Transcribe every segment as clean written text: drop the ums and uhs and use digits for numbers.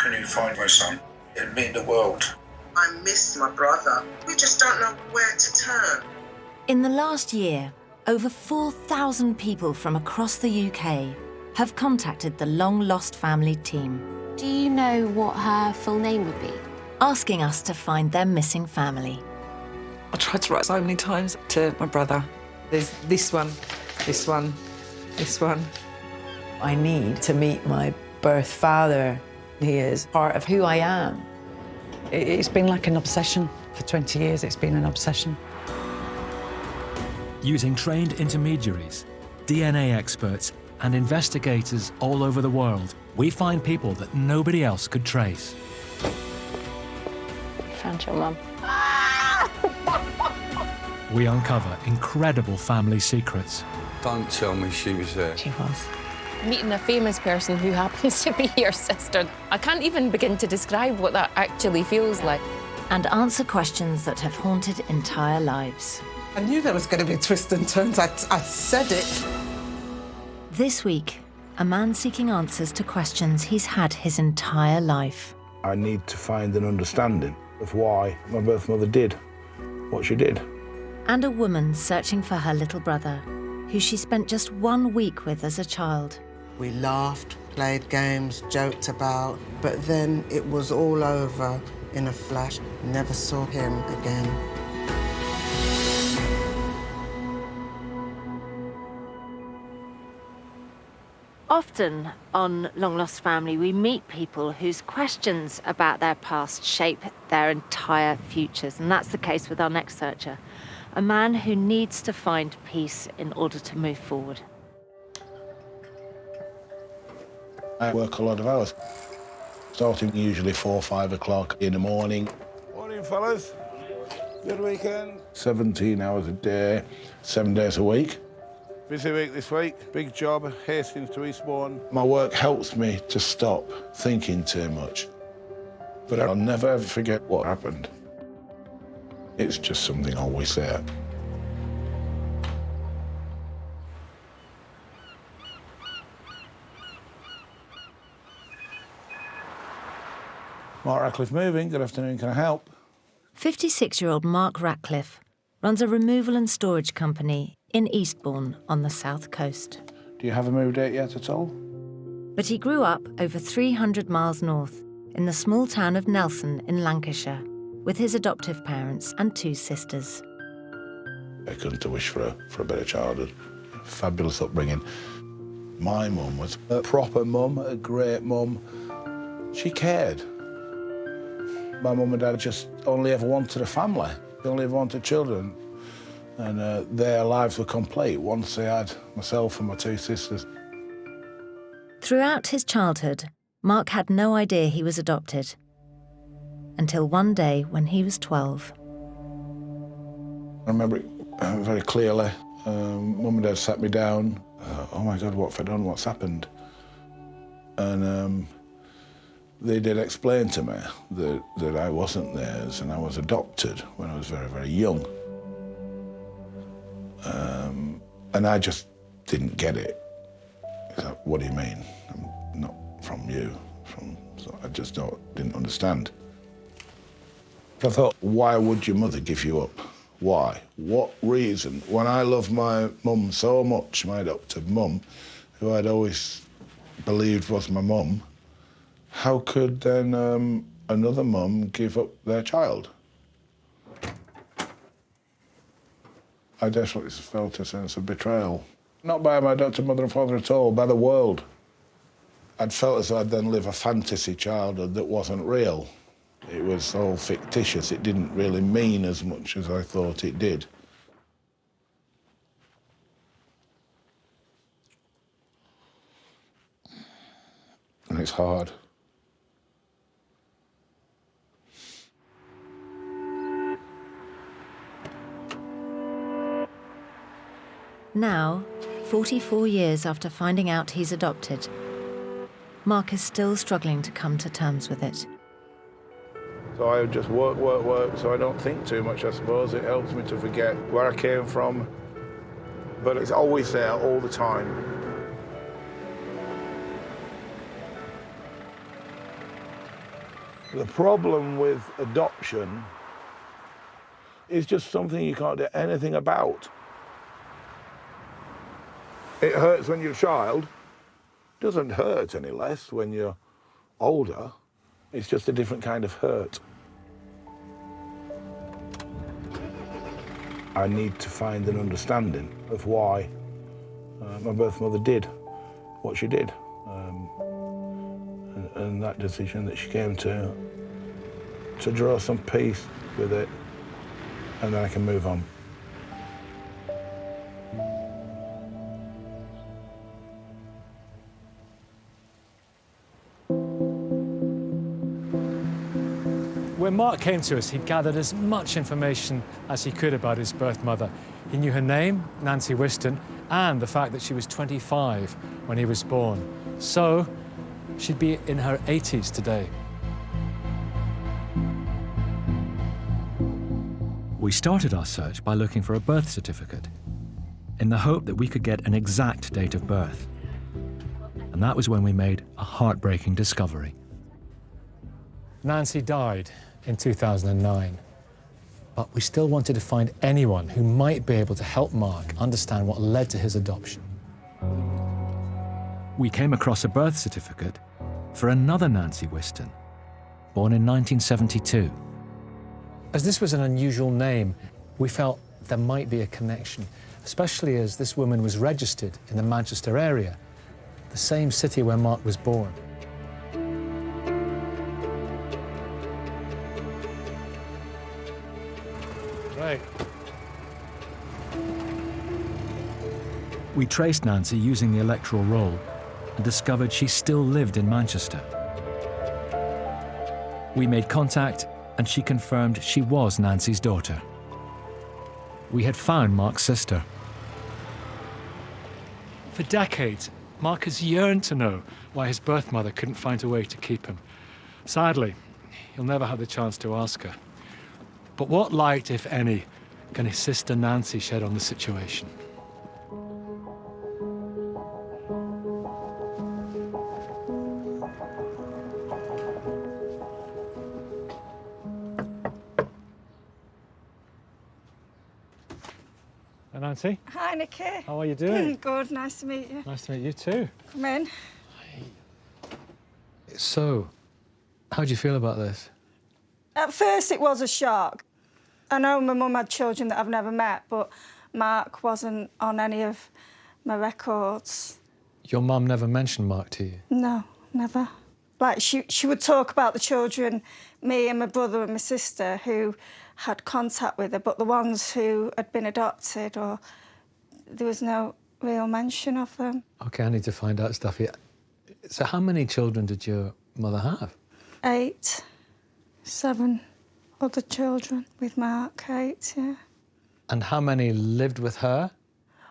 couldn't find my son. It'd mean the world. I miss my brother. We just don't know where to turn. In the last year, over 4,000 people from across the UK have contacted the long-lost family team. Do you know what her full name would be? Asking us to find their missing family. I tried to write so many times to my brother. There's this one, this one, this one. I need to meet my birth father. He is part of who I am. It's been like an obsession. For 20 years, it's been an obsession. Using trained intermediaries, DNA experts, and investigators all over the world, we find people that nobody else could trace. Found your mum. We uncover incredible family secrets. Don't tell me she was there. She was. Meeting a famous person who happens to be your sister. I can't even begin to describe what that actually feels like. And answer questions that have haunted entire lives. I knew there was going to be twists and turns. I said it. This week, a man seeking answers to questions he's had his entire life. I need to find an understanding of why my birth mother did what she did. And a woman searching for her little brother, who she spent just 1 week with as a child. We laughed, played games, joked about, but then it was all over in a flash. Never saw him again. Often on Long Lost Family, we meet people whose questions about their past shape their entire futures, and that's the case with our next searcher, a man who needs to find peace in order to move forward. I work a lot of hours, starting usually 4 or 5 o'clock in the morning. Morning, fellas. Good weekend. 17 hours a day, 7 days a week. Busy week this week, big job, Hastings to Eastbourne. My work helps me to stop thinking too much, but I'll never ever forget what happened. It's just something always there. Mark Ratcliffe moving, good afternoon, can I help? 56-year-old Mark Ratcliffe runs a removal and storage company in Eastbourne on the south coast. Do you have a move date yet at all? But he grew up over 300 miles north in the small town of Nelson in Lancashire with his adoptive parents and 2 sisters. I couldn't wish for a better childhood. Fabulous upbringing. My mum was a proper mum, a great mum. She cared. My mum and dad just only ever wanted a family. They only ever wanted children. And their lives were complete once they had myself and my 2 sisters. Throughout his childhood, Mark had no idea he was adopted, until one day when he was 12. I remember it very clearly. Mum and Dad sat me down. Oh my God, what have I done? What's happened? And they did explain to me that I wasn't theirs and I was adopted when I was very, very young. And I just didn't get it. Like, what do you mean? I'm not from you. So I just didn't understand. I thought, why would your mother give you up? Why? What reason? When I loved my mum so much, my adopted mum, who I'd always believed was my mum, how could then another mum give up their child? I definitely felt a sense of betrayal. Not by my adopted mother and father at all, by the world. I'd felt as though I'd then live a fantasy childhood that wasn't real. It was all fictitious. It didn't really mean as much as I thought it did. And it's hard. Now, 44 years after finding out he's adopted, Mark is still struggling to come to terms with it. So I just work, so I don't think too much, I suppose. It helps me to forget where I came from. But it's always there, all the time. The problem with adoption is just something you can't do anything about. It hurts when you're a child. It doesn't hurt any less when you're older. It's just a different kind of hurt. I need to find an understanding of why my birth mother did what she did. And that decision that she came to draw some peace with it, and then I can move on. When Mark came to us, he'd gathered as much information as he could about his birth mother. He knew her name, Nancy Whiston, and the fact that she was 25 when he was born. So, she'd be in her 80s today. We started our search by looking for a birth certificate, in the hope that we could get an exact date of birth. And that was when we made a heartbreaking discovery. Nancy died in 2009, but we still wanted to find anyone who might be able to help Mark understand what led to his adoption. We came across a birth certificate for another Nancy Whiston, born in 1972. As this was an unusual name, we felt there might be a connection, especially as this woman was registered in the Manchester area, the same city where Mark was born. Right. We traced Nancy using the electoral roll and discovered she still lived in Manchester. We made contact and she confirmed she was Nancy's daughter. We had found Mark's sister. For decades, Mark has yearned to know why his birth mother couldn't find a way to keep him. Sadly, he'll never have the chance to ask her. But what light, if any, can his sister Nancy shed on the situation? Hi, Nancy. Hi, Nicky. How are you doing? Good, nice to meet you. Nice to meet you too. Come in. So, how do you feel about this? At first, it was a shock. I know my mum had children that I've never met, but Mark wasn't on any of my records. Your mum never mentioned Mark to you? No, never. Like, she would talk about the children, me and my brother and my sister, who had contact with her, but the ones who had been adopted, or there was no real mention of them. OK, I need to find out stuff here. So how many children did your mother have? 8, 7 other children with Mark, 8, yeah. And how many lived with her?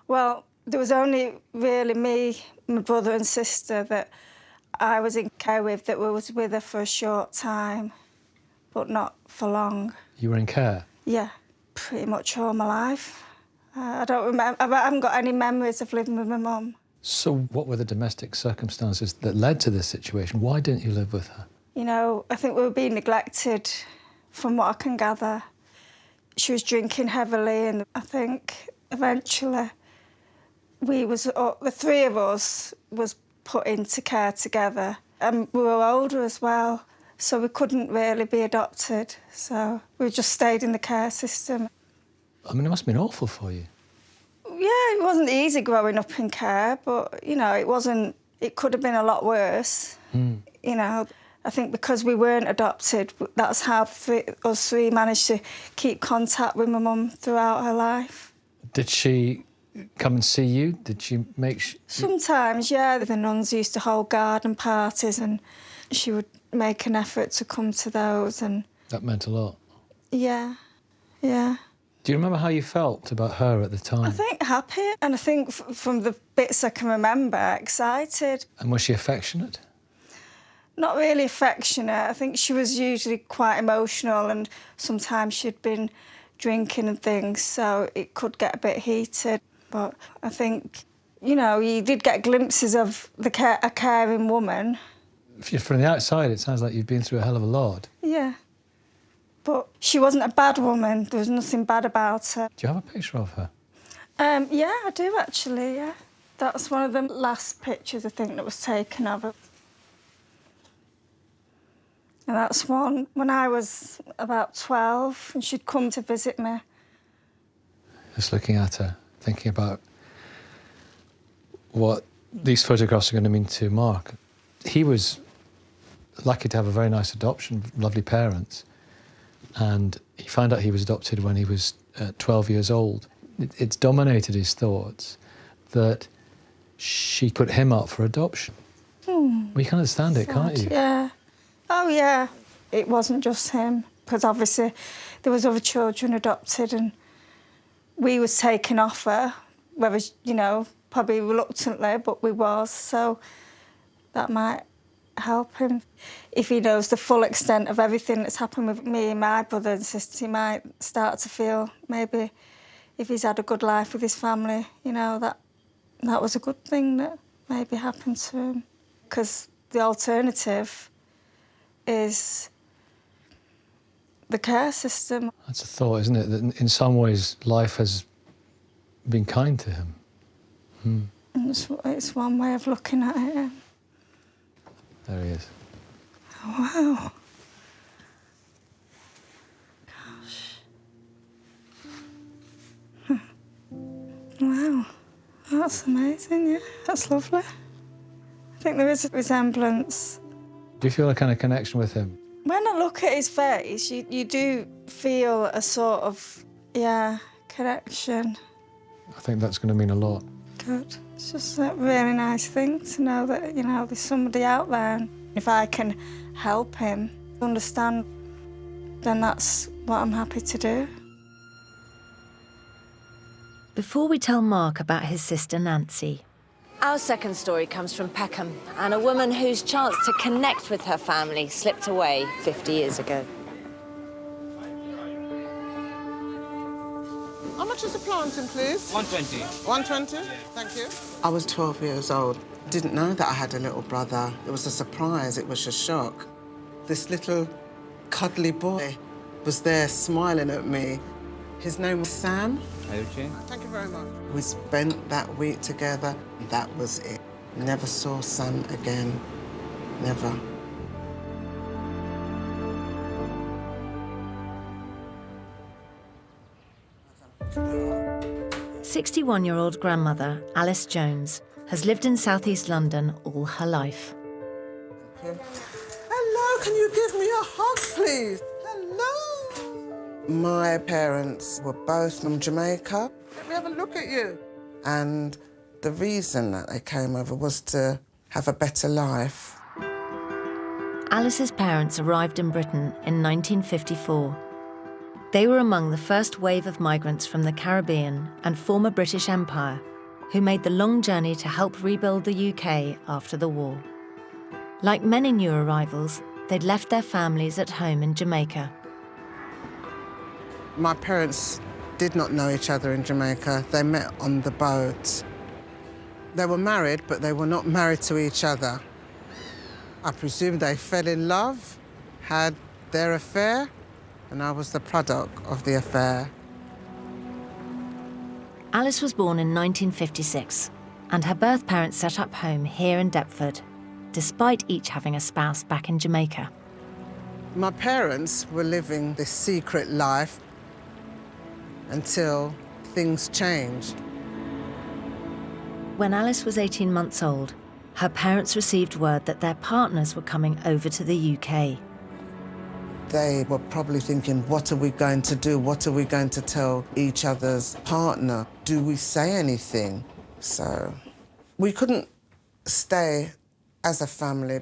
Well, there was only really me, my brother and sister that I was in care with, that was with her for a short time, but not for long. You were in care? Yeah, pretty much all my life. I don't remember, I haven't got any memories of living with my mum. So what were the domestic circumstances that led to this situation? Why didn't you live with her? You know, I think we were being neglected, from what I can gather. She was drinking heavily, and I think eventually the 3 of us was put into care together. And we were older as well, so we couldn't really be adopted. So we just stayed in the care system. I mean, it must have been awful for you. Yeah, it wasn't easy growing up in care, but, you know, it could have been a lot worse. You know, I think because we weren't adopted, that's how us 3 managed to keep contact with my mum throughout her life. Did she come and see you? Did she make... Sometimes, yeah. The nuns used to hold garden parties and she would make an effort to come to those and... That meant a lot. Yeah, yeah. Do you remember how you felt about her at the time? I think happy, and I think from the bits I can remember, excited. And was she affectionate? Not really affectionate. I think she was usually quite emotional, and sometimes she'd been drinking and things, so it could get a bit heated. But I think, you know, you did get glimpses of a caring woman. From the outside, it sounds like you've been through a hell of a lot. Yeah. But she wasn't a bad woman. There was nothing bad about her. Do you have a picture of her? Yeah, I do actually, yeah. That's one of the last pictures, I think, that was taken of her. And that's one when I was about 12 and she'd come to visit me. Just looking at her, thinking about what these photographs are going to mean to Mark. He was lucky to have a very nice adoption, lovely parents, and he found out he was adopted when he was 12 years old. It's dominated his thoughts that she put him up for adoption. Well, you can understand it, can't you? Yeah. Oh, yeah. It wasn't just him, because obviously there was other children adopted and we was taken off her, whether, you know, probably reluctantly, but we was, so that might help him. If he knows the full extent of everything that's happened with me and my brother and sister, he might start to feel maybe if he's had a good life with his family, you know, that was a good thing that maybe happened to him. Because the alternative is the care system. That's a thought, isn't it? That in some ways life has been kind to him. It's one way of looking at it. Yeah. There he is. Oh, wow. Gosh. Wow. That's amazing, yeah. That's lovely. I think there is a resemblance. Do you feel a kind of connection with him? When I look at his face, you do feel a sort of, yeah, connection. I think that's going to mean a lot. Good. It's just a really nice thing to know that, you know, there's somebody out there. And if I can help him understand, then that's what I'm happy to do. Before we tell Mark about his sister Nancy, our second story comes from Peckham and a woman whose chance to connect with her family slipped away 50 years ago. How much is the plantain, please? 120. 120? Thank you. I was 12 years old. Didn't know that I had a little brother. It was a surprise. It was a shock. This little cuddly boy was there smiling at me. His name was Sam. Thank you very much. We spent that week together. That was it. Never saw Sam again. Never. 61-year-old grandmother Alice Jones has lived in southeast London all her life. Hello, can you give me a hug, please? Hello. My parents were both from Jamaica. Let me have a look at you. And the reason that they came over was to have a better life. Alice's parents arrived in Britain in 1954. They were among the first wave of migrants from the Caribbean and former British Empire who made the long journey to help rebuild the UK after the war. Like many new arrivals, they'd left their families at home in Jamaica. My parents did not know each other in Jamaica. They met on the boat. They were married, but they were not married to each other. I presume they fell in love, had their affair, and I was the product of the affair. Alice was born in 1956, and her birth parents set up home here in Deptford, despite each having a spouse back in Jamaica. My parents were living this secret life until things changed. When Alice was 18 months old, her parents received word that their partners were coming over to the UK. They were probably thinking, what are we going to do? What are we going to tell each other's partner? Do we say anything? So we couldn't stay as a family.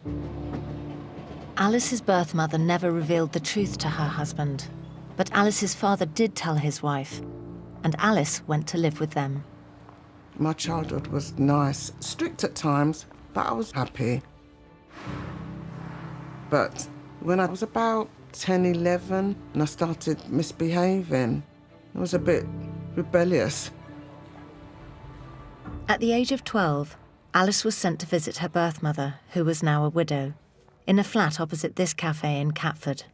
Alice's birth mother never revealed the truth to her husband, but Alice's father did tell his wife, and Alice went to live with them. My childhood was nice, strict at times, but I was happy. But when I was about 10, 11, and I started misbehaving, I was a bit rebellious. At the age of 12, Alice was sent to visit her birth mother, who was now a widow. in a flat opposite this cafe in Catford.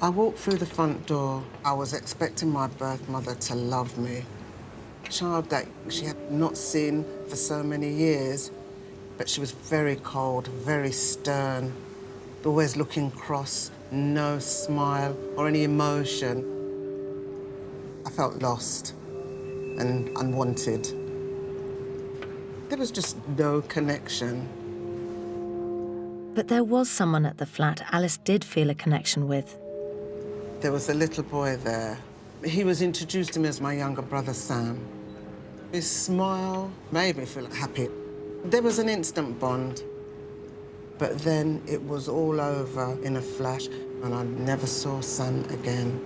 I walked through the front door. I was expecting my birth mother to love me. A child that she had not seen for so many years, but she was very cold, very stern, always looking cross, no smile or any emotion. I felt lost and unwanted. There was just no connection. But there was someone at the flat Alice did feel a connection with. There was a little boy there. He was introduced to me as my younger brother, Sam. His smile made me feel happy. There was an instant bond, but then it was all over in a flash, and I never saw Sam again.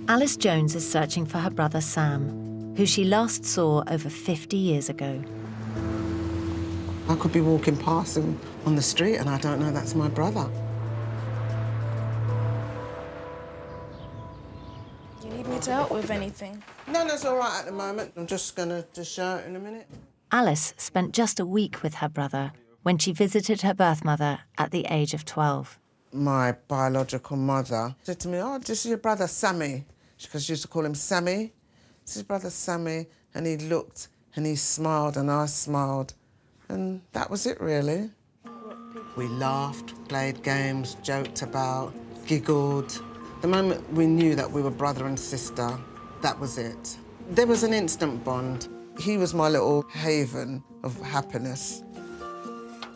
Alice Jones is searching for her brother Sam, who she last saw over 50 years ago. I could be walking past him on the street and I don't know that's my brother. Do you need me to help with anything? No, that's all right at the moment. I'm just gonna dish out in a minute. Alice spent just a week with her brother when she visited her birth mother at the age of 12. My biological mother said to me, "Oh, this is your brother, Sammy." Because she used to call him Sammy. This is his brother, Sammy. And he looked and he smiled and I smiled. And that was it, really. We laughed, played games, joked about, giggled. The moment we knew that we were brother and sister, that was it. There was an instant bond. He was my little haven of happiness.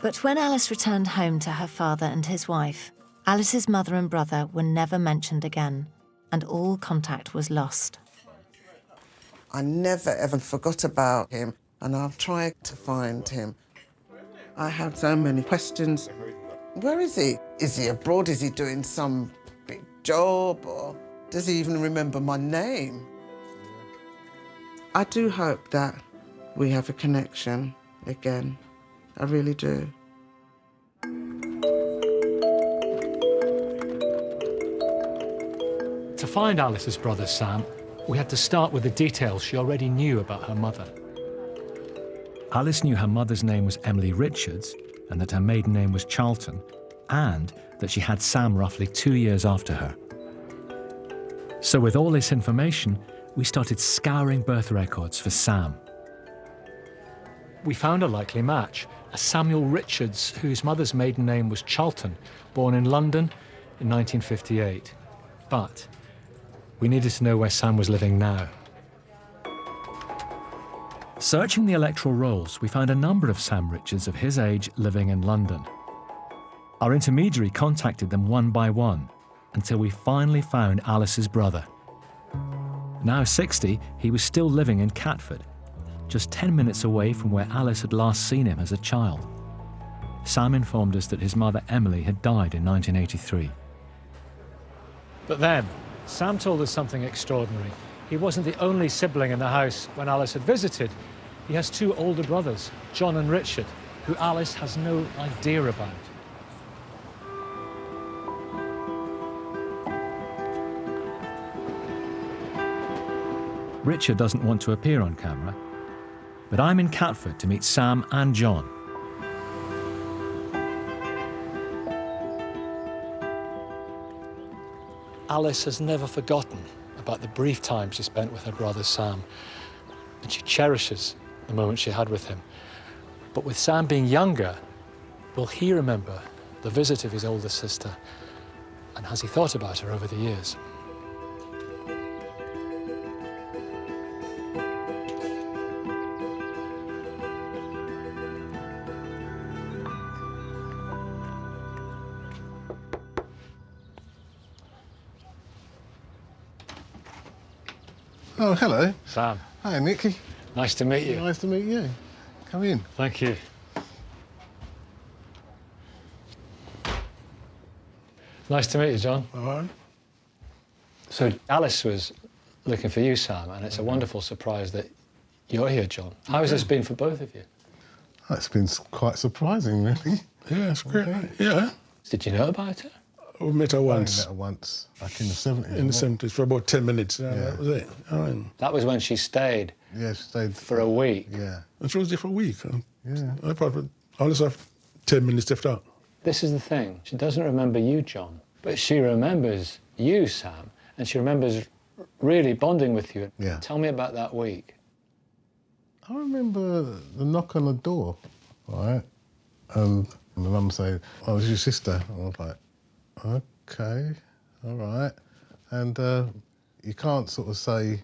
But when Alice returned home to her father and his wife, Alice's mother and brother were never mentioned again, and all contact was lost. I never ever forgot about him, and I've tried to find him. I have so many questions. Where is he? Is he abroad? Is he doing some big job? Or does he even remember my name? I do hope that we have a connection again. I really do. To find Alice's brother Sam, we had to start with the details she already knew about her mother. Alice knew her mother's name was Emily Richards and that her maiden name was Charlton, and that she had Sam roughly 2 years after her. So with all this information, we started scouring birth records for Sam. We found a likely match, a Samuel Richards whose mother's maiden name was Charlton, born in London in 1958. But we needed to know where Sam was living now. Searching the electoral rolls, we found a number of Sam Richards of his age living in London. Our intermediary contacted them one by one until we finally found Alice's brother. Now 60, he was still living in Catford, just 10 minutes away from where Alice had last seen him as a child. Sam informed us that his mother Emily had died in 1983. But then, Sam told us something extraordinary. He wasn't the only sibling in the house when Alice had visited. He has two older brothers, John and Richard, who Alice has no idea about. Richard doesn't want to appear on camera, but I'm in Catford to meet Sam and John. Alice has never forgotten about the brief time she spent with her brother Sam, and she cherishes the moment she had with him. But with Sam being younger, will he remember the visit of his older sister, and has he thought about her over the years? Oh, hello. Sam. Hi, Nicky. Nice to meet you. Nice to meet you. Come in. Thank you. Nice to meet you, John. All right. So Alice was looking for you, Sam, and it's a wonderful surprise that you're here, John. How has this been for both of you? It's been quite surprising, really. Yeah, it's great. Yeah. Did you know about it? We met her once. I met her once, back in the 70s. In the 70s, for about 10 minutes. Yeah. That was it. That was when she stayed. Yeah, she stayed for a week. Yeah. And she was there for a week. Yeah. I probably only have 10 minutes left out. This is the thing. She doesn't remember you, John, but she remembers you, Sam, and she remembers really bonding with you. Yeah. Tell me about that week. I remember the knock on the door, right? And my mum said, "Oh, it's your sister." And I was like, "Okay, all right." And you can't sort of say,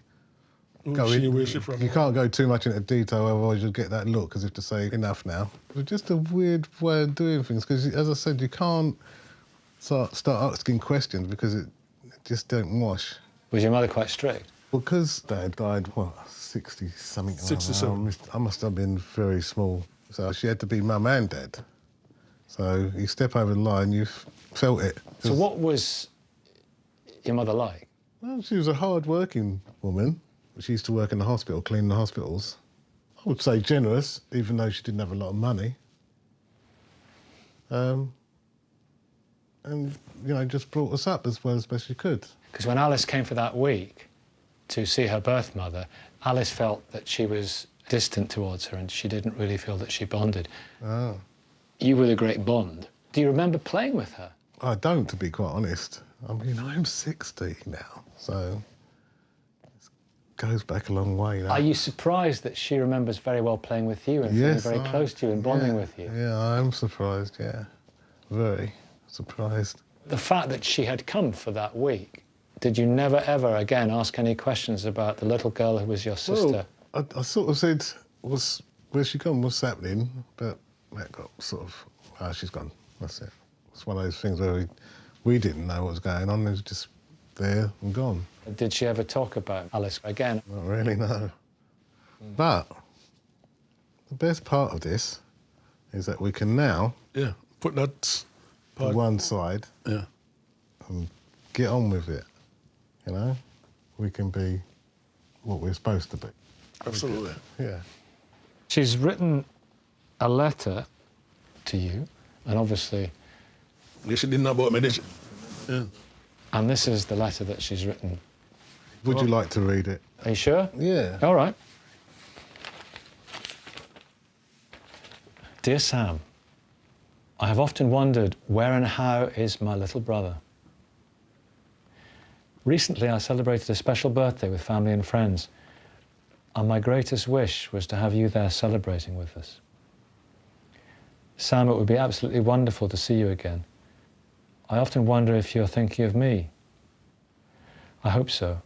where's she from? You can't go too much into detail, otherwise you'll get that look as if to say, enough now. It was just a weird way of doing things, because, as I said, you can't start asking questions because it just don't wash. Was your mother quite strict? Because Dad died, what, 60-something? 67. I must have been very small. So she had to be Mum and Dad. So you step over the line, you felt it. So what was your mother like? Well, she was a hard-working woman. She used to work in the hospital, cleaning the hospitals. I would say generous, even though she didn't have a lot of money. And, you know, just brought us up as well as best she could. Because when Alice came for that week to see her birth mother, Alice felt that she was distant towards her and she didn't really feel that she bonded. Oh. You were the great bond. Do you remember playing with her? I don't, to be quite honest. I mean, I'm 60 now, so it goes back a long way. Now. Are you surprised that she remembers very well playing with you and feeling very close to you and bonding with you? Yeah, I am surprised, yeah. Very surprised. The fact that she had come for that week, did you never, ever again ask any questions about the little girl who was your sister? Well, I sort of said, where's she gone, what's happening? But that got sort of, she's gone, that's it. It's one of those things where we didn't know what was going on, it was just there and gone. Did she ever talk about Alice again? Not really, no. But the best part of this is that we can now put that to one side and get on with it, you know? We can be what we're supposed to be. Absolutely. Yeah. She's written a letter to you, and obviously... Yes, she didn't know about me, did she? Yeah. And this is the letter that she's written. Would you like to read it? Are you sure? Yeah. All right. Dear Sam, I have often wondered where and how is my little brother. Recently, I celebrated a special birthday with family and friends, and my greatest wish was to have you there celebrating with us. Sam, it would be absolutely wonderful to see you again. I often wonder if you're thinking of me. I hope so.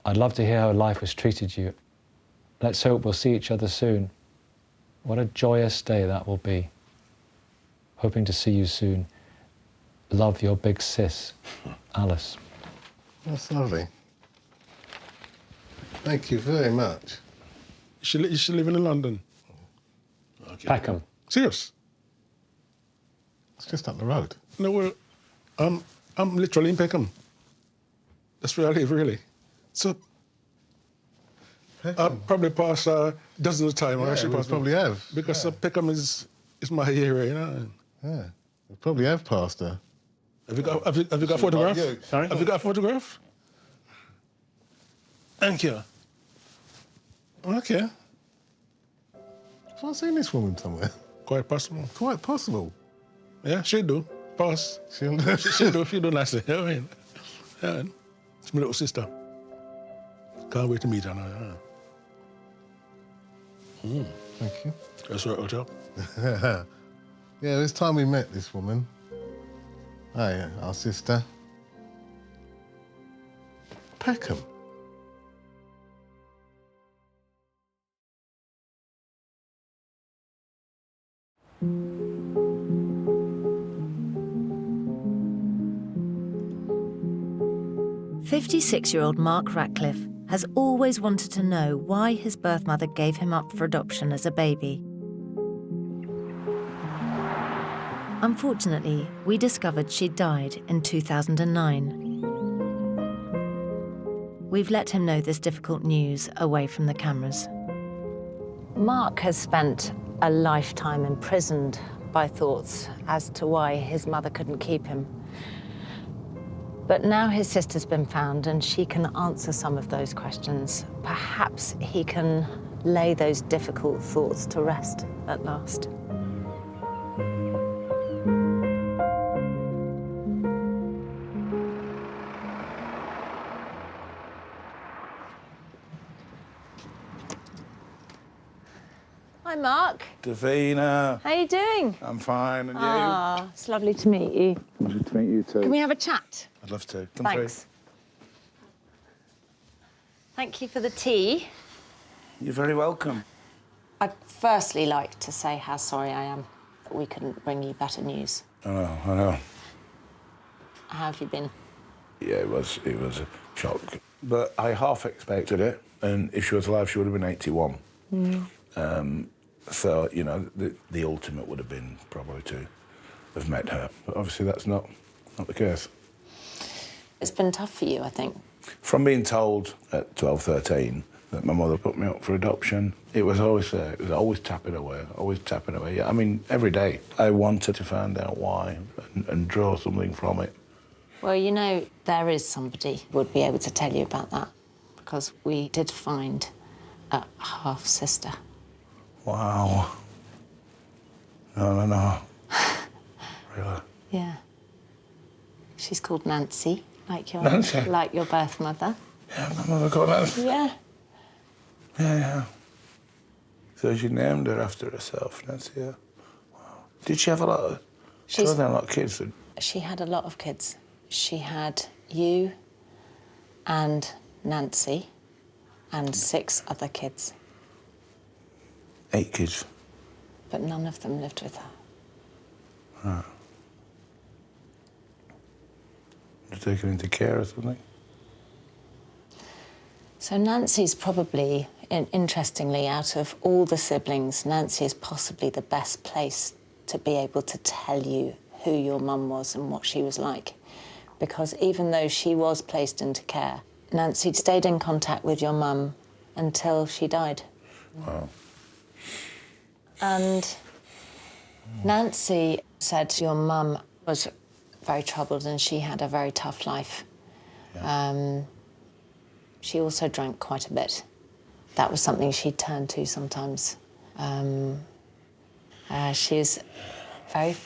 I'd love to hear how life has treated you. Let's hope we'll see each other soon. What a joyous day that will be. Hoping to see you soon. Love, your big sis, Alice. That's lovely. Thank you very much. Is she living in London? Okay. Peckham. Serious? It's just up the road. No, well, I'm literally in Peckham. That's where I live, really. So I probably passed dozens of times. Yeah, actually we probably have. Because Peckham is my area, you know. Yeah, we probably have passed her. Have you got a photograph? Sorry? Have you got a photograph? Thank you. Okay. Have I seen this woman somewhere? Quite possible. Quite possible. Yeah, she do. Pass. She do nicely. I mean, yeah. It's my little sister. Can't wait to meet her now. Yeah. Thank you. That's right, Otto. Yeah, it's time we met this woman. Oh, yeah, our sister. Peckham. "56-year-old Mark Ratcliffe has always wanted to know why his birth mother gave him up for adoption as a baby. Unfortunately, we discovered she died in 2009. We've let him know this difficult news away from the cameras. Mark has spent a lifetime imprisoned by thoughts as to why his mother couldn't keep him. But now his sister's been found and she can answer some of those questions. Perhaps he can lay those difficult thoughts to rest at last. Hi, Mark. Davina. How you doing? I'm fine, and you? Ah, it's lovely to meet you. Lovely to meet you too. Can we have a chat? I'd love to. Come Thanks. through. Thank you for the tea. You're very welcome. I'd firstly like to say how sorry I am that we couldn't bring you better news. I know. How have you been? Yeah, it was a shock. But I half expected it, and if she was alive, she would have been 81. So, you know, the ultimate would have been probably to have met her. But obviously that's not the case. It's been tough for you, I think. From being told at 12, 13 that my mother put me up for adoption, it was always there. It was always tapping away. Yeah, I mean, every day. I wanted to find out why and draw something from it. Well, you know, there is somebody who would be able to tell you about that, because we did find a half-sister. Wow. No. Really? Yeah. She's called Nancy, like your Nancy? like your birth mother. Yeah, my mother called Nancy. Yeah. Yeah. So she named her after herself, Nancy, yeah. Wow. Did she have a lot of children, a lot of kids? She had a lot of kids. She had you and Nancy and 6 other kids. 8 kids. But none of them lived with her. Right. Did you take her into care or something? So Nancy's probably, interestingly, out of all the siblings, Nancy is possibly the best place to be able to tell you who your mum was and what she was like. Because even though she was placed into care, Nancy stayed in contact with your mum until she died. Wow. And Nancy said your mum was very troubled and she had a very tough life. Yeah. She also drank quite a bit. That was something she'd turn to sometimes. She was very...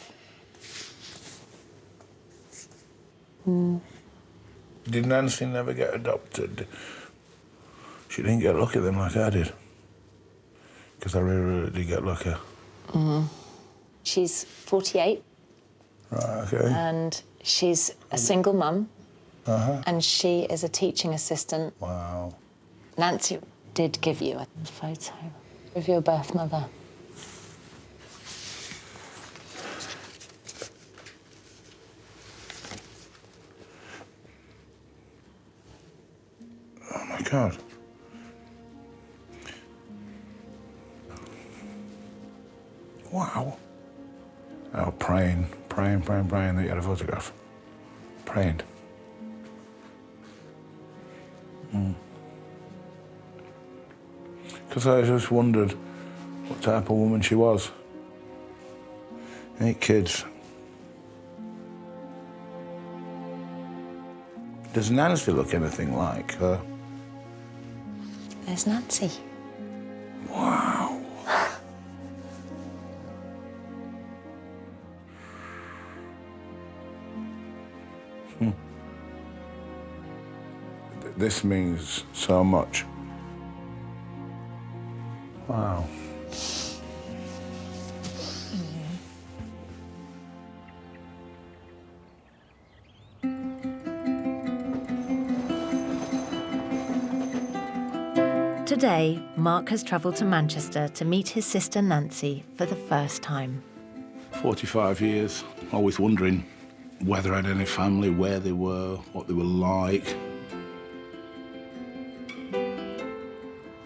Did Nancy never get adopted? She didn't get lucky then like I did. Because I really did get lucky. Mm-hmm. She's 48. Right, okay. And she's a single mum. Uh-huh. And she is a teaching assistant. Wow. Nancy did give you a photo of your birth mother. Oh, my God. Wow. Oh, praying that you had a photograph. Praying. Because I just wondered what type of woman she was. 8 kids. Does Nancy look anything like her? There's Nancy. Wow. This means so much. Wow. Today, Mark has travelled to Manchester to meet his sister Nancy for the first time. 45 years, always wondering whether I had any family, where they were, what they were like.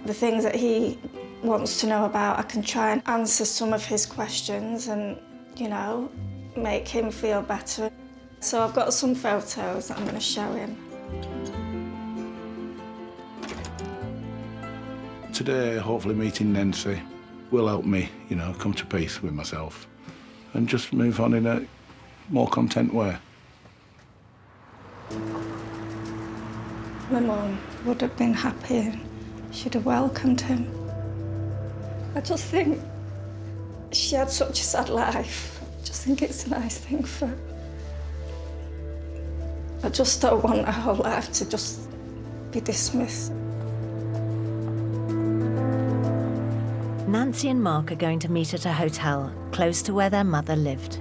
The things that he wants to know about, I can try and answer some of his questions and, you know, make him feel better. So I've got some photos that I'm going to show him. Today, hopefully meeting Nancy will help me, you know, come to peace with myself and just move on in a more content way. my mum would have been happy and she'd have welcomed him. I just think she had such a sad life. I just think it's a nice thing for her. I just don't want her whole life to just be dismissed. Nancy and Mark are going to meet at a hotel close to where their mother lived.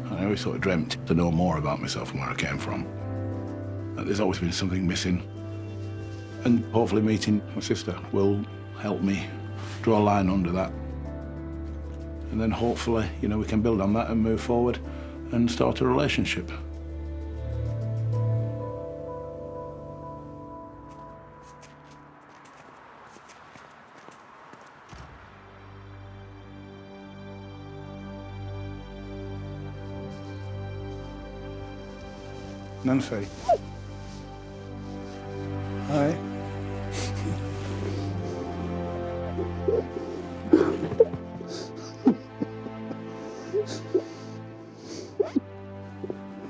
I always sort of dreamt to know more about myself and where I came from. There's always been something missing. And hopefully meeting my sister will help me draw a line under that. And then hopefully, you know, we can build on that and move forward and start a relationship. Nancy. Hi.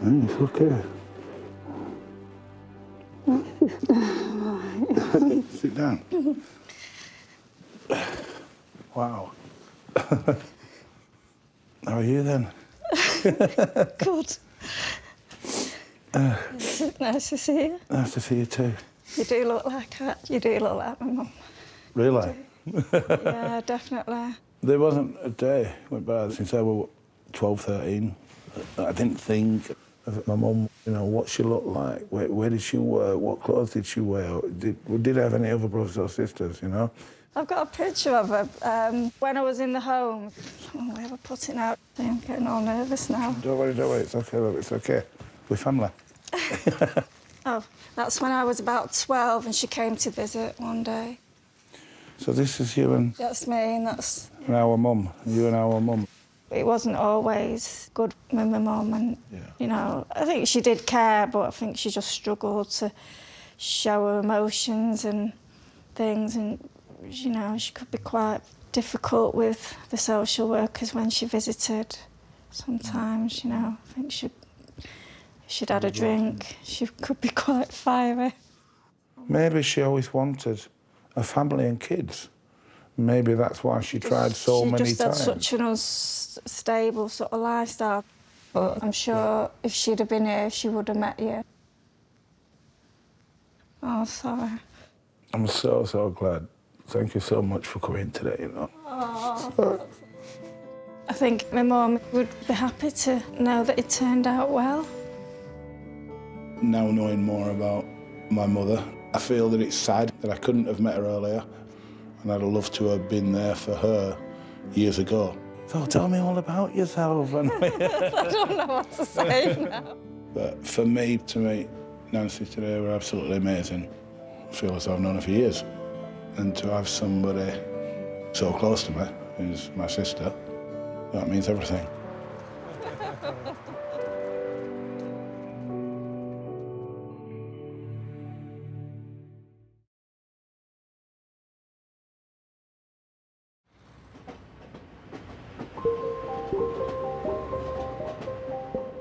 It's okay. Sit down. Wow. How are you then? Good. Nice to see you. Nice to see you too. You do look like her. You do look like my mum. Really? Yeah, definitely. There wasn't a day went by since I was 12, 13. I didn't think of my mum, you know, what she looked like, where did she work, what clothes did she wear, did I have any other brothers or sisters, you know? I've got a picture of her when I was in the home. Oh, we ever put it out? I'm getting all nervous now. Don't worry, it's okay, love, it's okay. We're family. Oh, that's when I was about 12 and she came to visit one day. So this is you and... That's me and that's... And our mum, you and our mum. It wasn't always good with my mum and, you know, I think she did care, but I think she just struggled to show her emotions and things and, you know, she could be quite difficult with the social workers when she visited sometimes, you know. I think if she'd had a drink, she could be quite fiery. Maybe she always wanted a family and kids. Maybe that's why she tried so many times. She just had such an unstable sort of lifestyle. But I'm sure if she'd have been here, she would have met you. Oh, sorry. I'm so glad. Thank you so much for coming today, you know. Oh. I think my mum would be happy to know that it turned out well. Now knowing more about my mother, I feel that it's sad that I couldn't have met her earlier, and I'd love to have been there for her years ago. So tell me all about yourself. I don't know what to say now. But for me, to meet Nancy today were absolutely amazing. I feel as though I've known her for years. And to have somebody so close to me, who's my sister, that means everything.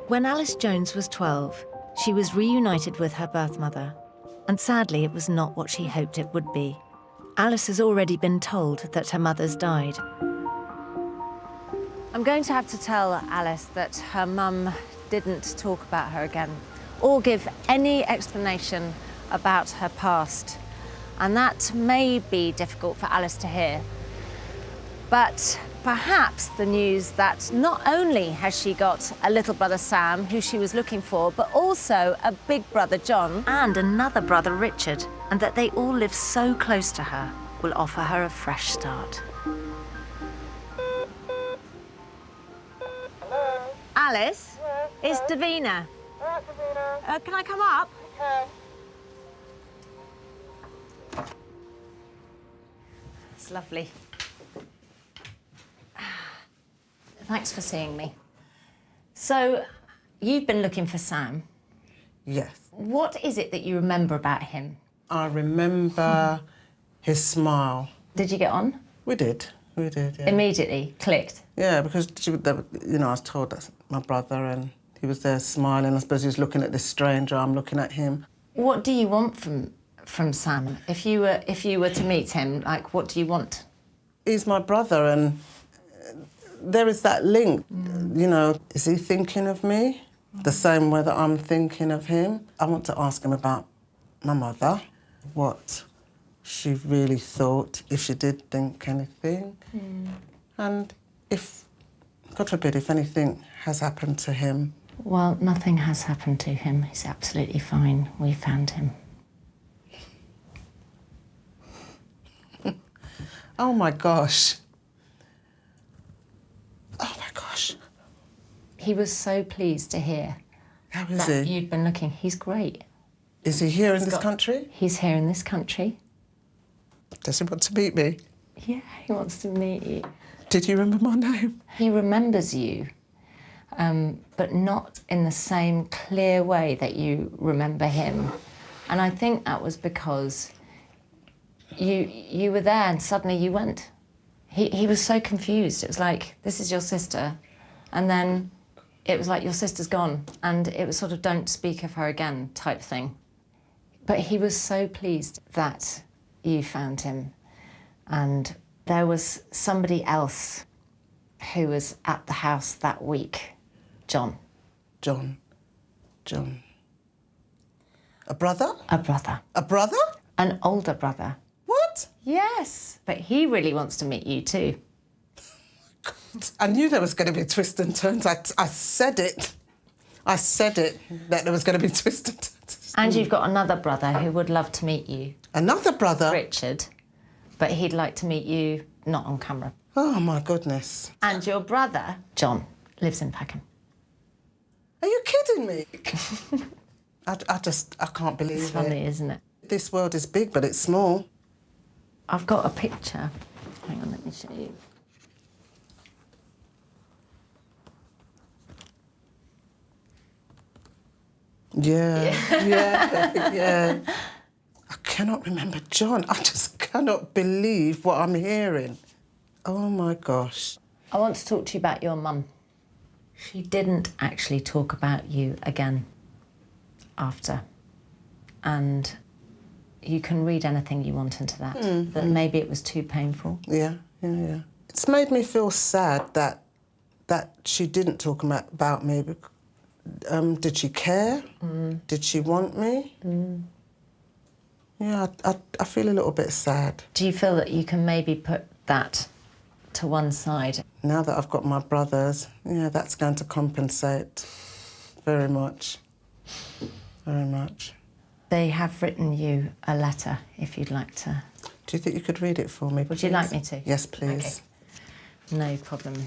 When Alice Jones was 12, she was reunited with her birth mother, and sadly it was not what she hoped it would be. Alice has already been told that her mother's died. I'm going to have to tell Alice that her mum didn't talk about her again, or give any explanation about her past. And that may be difficult for Alice to hear. But perhaps the news that not only has she got a little brother Sam, who she was looking for, but also a big brother John and another brother Richard, and that they all live so close to her, will offer her a fresh start. Hello? Alice? Yes, It's Davina. Right, Davina. Can I come up? Okay. It's lovely. Thanks for seeing me. So, you've been looking for Sam. Yes. What is it that you remember about him? I remember his smile. Did you get on? We did. We did, yeah. Immediately clicked. Yeah, because I was told that's my brother, and he was there smiling. I suppose he was looking at this stranger. I'm looking at him. What do you want from Sam? If you were to meet him, like, what do you want? He's my brother, and there is that link. You know, is he thinking of me the same way that I'm thinking of him? I want to ask him about my mother, what she really thought, if she did think anything, and if, God forbid, if anything has happened to him. Well, nothing has happened to him. He's absolutely fine. We found him. Oh, my gosh. Oh, my gosh. He was so pleased to hear How is that he? you'd been looking. He's great. Is he here in this country? He's here in this country. Does he want to meet me? Yeah, he wants to meet you. Did you remember my name? He remembers you, but not in the same clear way that you remember him. And I think that was because you were there and suddenly you went. He was so confused. It was like, this is your sister. And then it was like, your sister's gone. And it was sort of, don't speak of her again type thing. But he was so pleased that you found him. And there was somebody else who was at the house that week. John. John. A brother? A brother. A brother? An older brother. What? Yes. But he really wants to meet you too. I knew there was going to be twists and turns. I said it. I said it, that there was going to be twists and turns. And you've got another brother who would love to meet you. Another brother? Richard. But he'd like to meet you, not on camera. Oh, my goodness. And your brother, John, lives in Peckham. Are you kidding me? I can't believe it. It's funny, isn't it? This world is big, but it's small. I've got a picture. Hang on, let me show you. Yeah. I cannot remember John. I just cannot believe what I'm hearing. Oh, my gosh. I want to talk to you about your mum. She didn't actually talk about you again after. And you can read anything you want into that. That maybe it was too painful. Yeah. It's made me feel sad that she didn't talk about me. Did she care? Did she want me? Yeah, I feel a little bit sad. Do you feel that you can maybe put that to one side? Now that I've got my brothers, yeah, that's going to compensate very much. Very much. They have written you a letter, if you'd like to. Do you think you could read it for me, please? Would you like me to? Yes, please. Okay. No problem.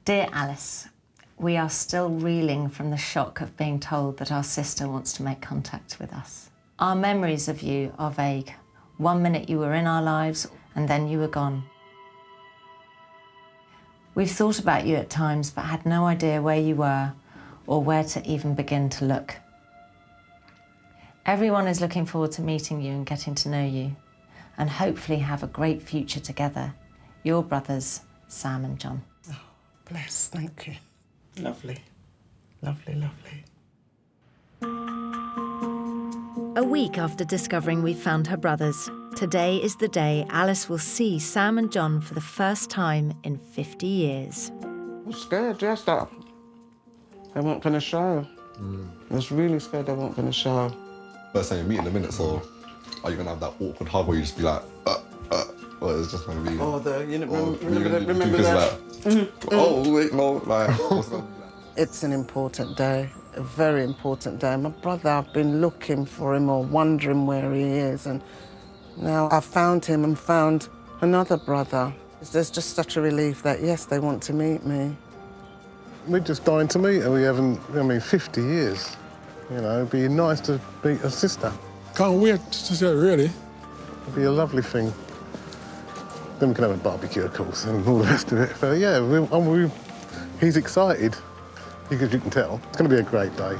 Dear Alice, we are still reeling from the shock of being told that our sister wants to make contact with us. Our memories of you are vague. 1 minute you were in our lives and then you were gone. We've thought about you at times but had no idea where you were or where to even begin to look. Everyone is looking forward to meeting you and getting to know you and hopefully have a great future together. Your brothers, Sam and John. Oh, bless, thank you. Lovely. Lovely. A week after discovering we found her brothers, today is the day Alice will see Sam and John for the first time in 50 years. I'm scared, yes, that they weren't going to show. I was really scared they weren't going to show. First time you meet in a minute, so are you going to have that awkward hug where you just be like, or it's just going to be... Oh, remember that? Oh, wait, no, like... It's an important day, a very important day. My brother, I've been looking for him or wondering where he is, and now I've found him and found another brother. There's just such a relief that, yes, they want to meet me. We're just dying to meet her. We haven't, 50 years. You know, it'd be nice to meet her sister. Can't wait to see her, really. It'd be a lovely thing. Then we can have a barbecue, of course, and all the rest of it. But yeah, he's excited, because you can tell. It's going to be a great day.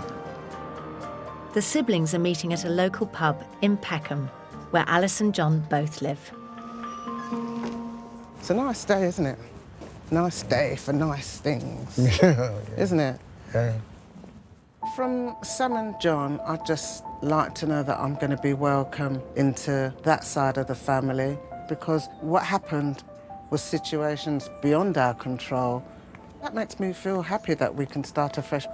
The siblings are meeting at a local pub in Peckham. where Alice and John both live. It's a nice day, isn't it? Nice day for nice things. Yeah. Isn't it? Yeah. From Sam and John, I'd just like to know that I'm going to be welcome into that side of the family, because what happened was situations beyond our control. That makes me feel happy that we can start afresh.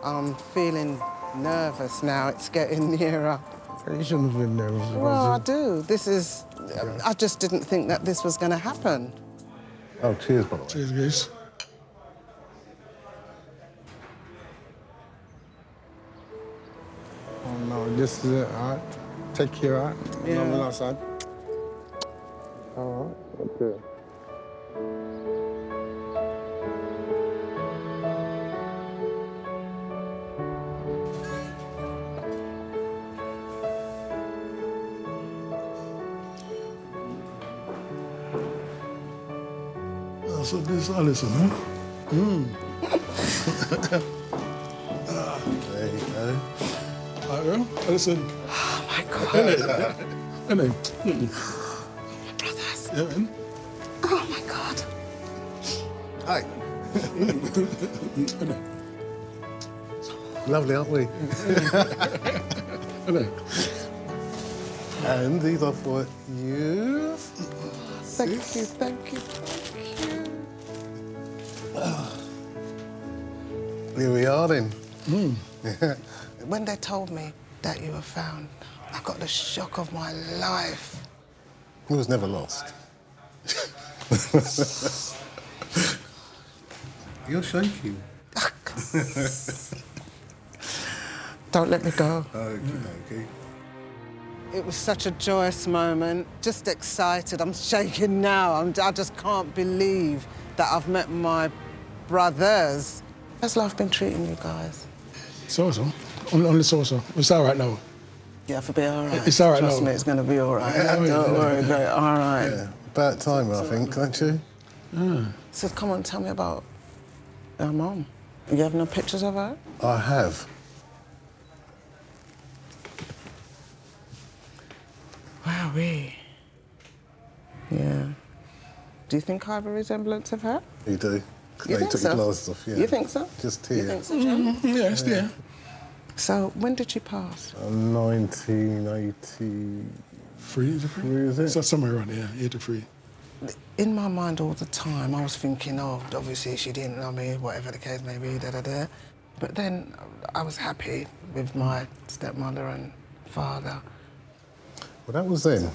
I'm feeling nervous now. It's getting nearer. You shouldn't have been nervous. Well, I do. This is... I just didn't think that this was going to happen. Oh, cheers, by the way. Cheers, guys. Oh, no, this is it, all right? Take care, all right? Yeah. Love you outside. All right, okay. So this is Alison, huh? There you go. All right, well, Alison. Oh, my God. Hello. My brothers. Yeah, man. Oh, my God. Hi. Lovely, aren't we? Hello. And these are for you. Thank you, thank you, thank you. Here we are then. When they told me that you were found, I got the shock of my life. It was never lost. You're shaking. Don't let me go. Okay. It was such a joyous moment, just excited. I'm shaking now. I just can't believe that I've met my brothers. How's life been treating you guys? So-so. Only so-so. It's all right now. Yeah, it'll be all right. It's all right Trust now. me, it's going to be all right. Don't worry about it. All right. Yeah. About time, I think, don't you? Yeah. So come on, tell me about our mum. You have no pictures of her? I have. Wowee. Yeah. Do you think I have a resemblance of her? You do. You They think took so? your glasses off, yeah. You think so? Just You here. think so, John? Yeah, it's there. So when did she pass? 1983, Free, is it free? is it? So somewhere around there, 83. In my mind all the time, I was thinking, oh, obviously she didn't know me, whatever the case may be, da-da-da. But then I was happy with my stepmother and father. Well, that was then.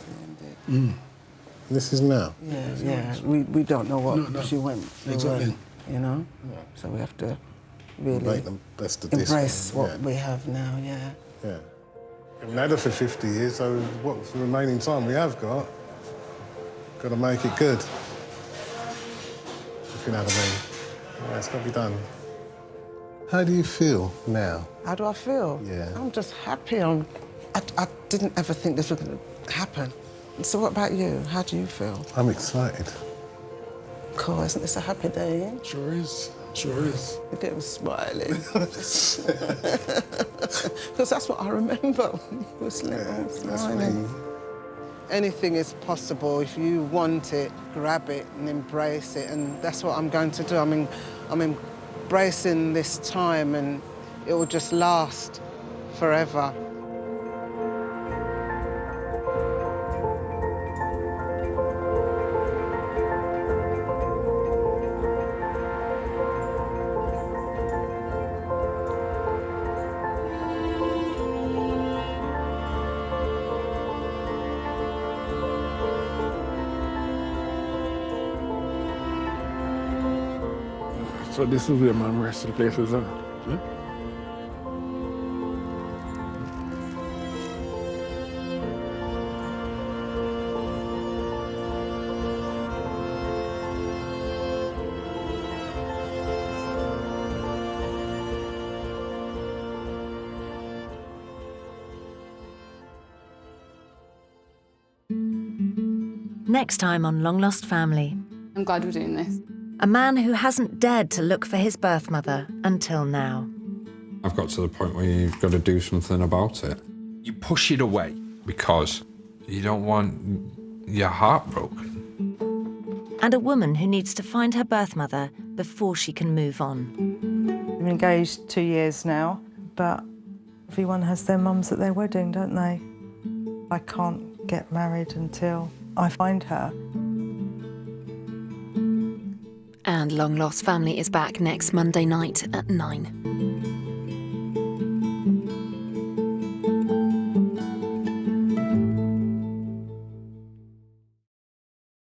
This is now. Yeah. We don't know what No. she went through, Exactly. you know? So we have to really Make the best of this. embrace one, what we have now, yeah. Yeah. We've been had her for 50 years, so what's the remaining time we have got to make it good. If you know what I mean. Yeah, it's got to be done. How do you feel now? How do I feel? Yeah. I'm just happy. I didn't ever think this was going to happen. So what about you? How do you feel? I'm excited. Cool, isn't this a happy day? Sure is. Sure is. Look at him smiling. Because that's what I remember when he was little, smiling. Anything is possible if you want it, grab it and embrace it, and that's what I'm going to do. I'm embracing this time, and it will just last forever. So this is where my rest of the places are. Yeah? Next time on Long Lost Family. I'm glad we're doing this. A man who hasn't dared to look for his birth mother until now. I've got to the point where you've got to do something about it. You push it away because you don't want your heart broken. And a woman who needs to find her birth mother before she can move on. We've been engaged 2 years now, but everyone has their mums at their wedding, don't they? I can't get married until I find her. And Long Lost Family is back next Monday night at 9.